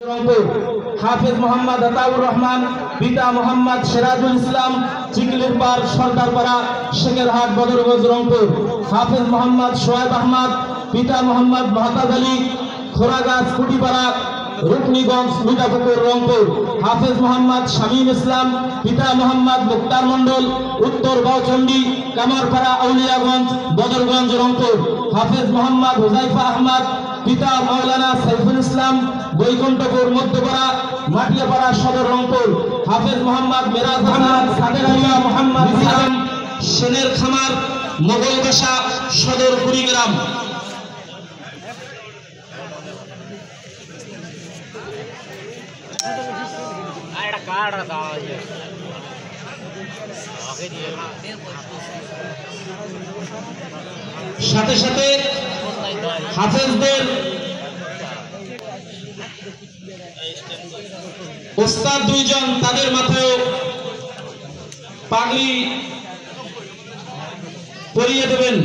হাফেজ মোহাম্মদ আতাউর রহমান, পিতা মোহাম্মদ সিরাজুল ইসলাম, চিকলির পার সরদারপাড়া, শেখেরহাট, বদরগঞ্জ, রংপুর। হাফেজ মোহাম্মদ সোয়েব আহমদ, পিতা মোহাম্মদ মহতাজ আলী, খোরাগাছ, কুটিপাড়া, রুকনিগঞ্জ, মিঠাপুকুর, রংপুর। হাফেজ মোহাম্মদ শামীম ইসলাম, পিতা মোহাম্মদ মুক্তার মন্ডল, উত্তর বাউচন্ডী, কামারপাড়া, আউলিয়াগঞ্জ, বদরগঞ্জ, রংপুর। হাফেজ মোহাম্মদ হুজাইফা আহমদ, পিতা মাওলানা সাইফুল ইসলাম, বৈকুণ্ঠপুর, মধ্যপাড়া, মাটিয়াপাড়া সদর, রংপুর। হাফেজ মোহাম্মদ মিরাজ হাসান, সাদের আলিয়া, মোহাম্মদ ইসলাম, সেনের খামার, মোগলবাসা সদর, কুড়িগ্রাম। সাথে সাথে হাফেজদের ওস্তাদ দুইজন, তাদের মাথায় পাগড়ি পরিয়ে দেবেন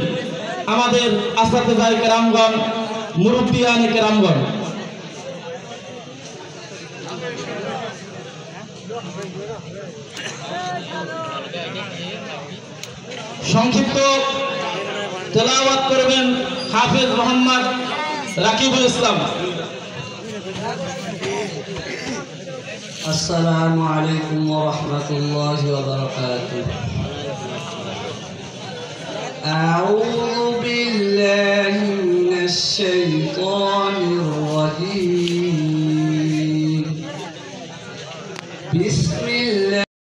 আমাদের আসাতেজায়ে কেরামগণ, মুরব্বিয়ানে কেরামগণ। সংক্ষিপ্ত তেলাওয়াত করবেন হাফেজ মোহাম্মদ রাকিবুল ইসলাম। আসসালামু আলাইকুম ওয়া রাহমাতুল্লাহি ওয়া বারাকাতুহু। আউযু বিল্লাহি মিনাশ শাইতানির